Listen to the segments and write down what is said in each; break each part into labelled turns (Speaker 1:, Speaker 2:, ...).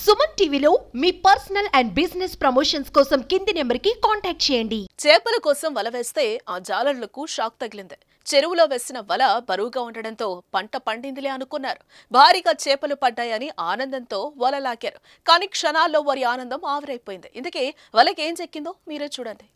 Speaker 1: సుమన్ టీవీలో మీ personal and business promotions కోసం కింది నెంబర్కి కాంటాక్ట్ చేయండి.
Speaker 2: చేపల కోసం వల వేస్తే ఆ జాలర్లకు షాక్ తగిలింది. చెరువులో వేసిన వల బరువుగా ఉండడంతో పంట పండిందిలే అనుకున్నారు. భారీగా చేపలు పడ్డాయని ఆనందంతో వల లాగారు. కానీ క్షణాల్లో వారి ఆనందం ఆవిరైపోయింది. ఇందుకే వలకి ఏం చెక్కిందో మీరే చూడండి.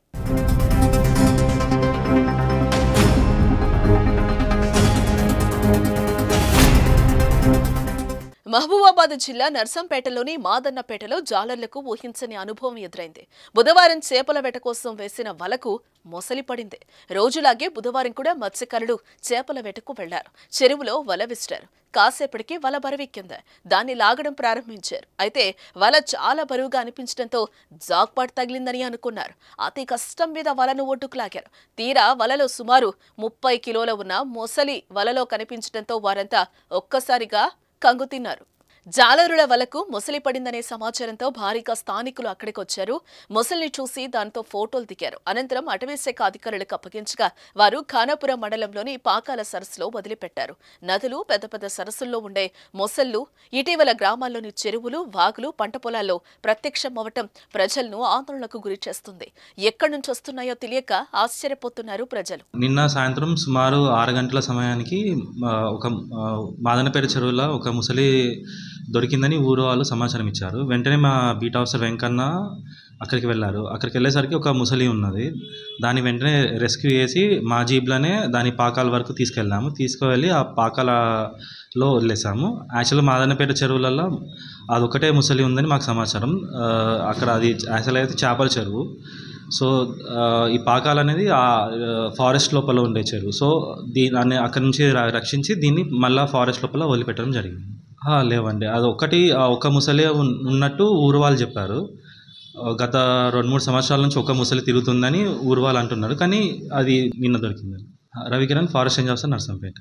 Speaker 2: మహబూబాబాద్ జిల్లా నర్సంపేటలోని మాదన్నపేటలో జాలర్లకు ఊహించని అనుభవం ఎదురైంది. బుధవారం చేపల వేట కోసం వేసిన వలకు మొసలి పడింది. రోజులాగే బుధవారం కూడా మత్స్యకారులు చేపల వేటకు వెళ్లారు. చెరువులో వల విసిరారు. కాసేపటికి వల బరువెక్కింది. దాన్ని లాగడం ప్రారంభించారు. అయితే వల చాలా బరువుగా అనిపించడంతో జాక్పాట్ తగిలిందని అనుకున్నారు. అతి కష్టం మీద వలను ఒడ్డుకు లాగారు. తీరా వలలో సుమారు 30 కిలోల ఉన్న మొసలి వలలో కనిపించడంతో వారంతా ఒక్కసారిగా కంగుతిన్నారు. జాలరుల వలకు మొసలి పడిందనే సమాచారంతో భారీగా స్థానికులు అక్కడికొచ్చారు. మొసలిని చూసి దాంతో ఫోటోలు దిగారు. అనంతరం అటవీశాఖ అధికారులకు అప్పగించగా వారు ఖానాపురం మండలంలోని పాకాల సరస్సులో వదిలిపెట్టారు. నదులు, పెద్ద పెద్ద సరస్సుల్లో ఉండే మొసళ్లు ఇటీవల గ్రామాల్లోని చెరువులు, వాగులు, పంట పొలాల్లో ప్రత్యక్షమవటం ప్రజలను ఆందోళనకు గురి చేస్తుంది. ఎక్కడి నుంచి వస్తున్నాయో తెలియక ఆశ్చర్యపోతున్నారు ప్రజలు.
Speaker 3: నిన్న సాయంత్రం సుమారు 6 గంటల సమయానికి ఒక మాదనపేట చెరువులో ఒక ముసలి దొరికిందని ఊరు వాళ్ళు సమాచారం ఇచ్చారు. వెంటనే మా బీట్ ఆఫీసర్ వెంకన్న అక్కడికి వెళ్ళారు. అక్కడికి వెళ్ళేసరికి ఒక ముసలి ఉన్నది. దాన్ని వెంటనే రెస్క్యూ చేసి మా జీప్లోనే దాని పాకాల వరకు తీసుకువెళ్ళి ఆ పాకాలలో వదిలేసాము. యాక్చువల్గా మాదనపేట చెరువులలో అదొకటే ముసలి ఉందని మాకు సమాచారం. అక్కడ అది యాక్చువల్గా అయితే చేపల చెరువు. సో ఈ పాకాలు అనేది ఆ ఫారెస్ట్ లోపల ఉండే చెరువు. సో దాన్ని అక్కడి నుంచి రక్షించి దీన్ని మళ్ళీ ఫారెస్ట్ లోపల వదిలిపెట్టడం జరిగింది. లేవండి, అది ఒక ముసలి ఉన్నట్టు ఊరు వాళ్ళు చెప్పారు. గత 2-3 సంవత్సరాల నుంచి ఒక ముసలి తిరుగుతుందని ఊరు వాళ్ళు అంటున్నారు. కానీ అది నిన్న దొరికింది. Ravikiran, forest range officer, Narsampet.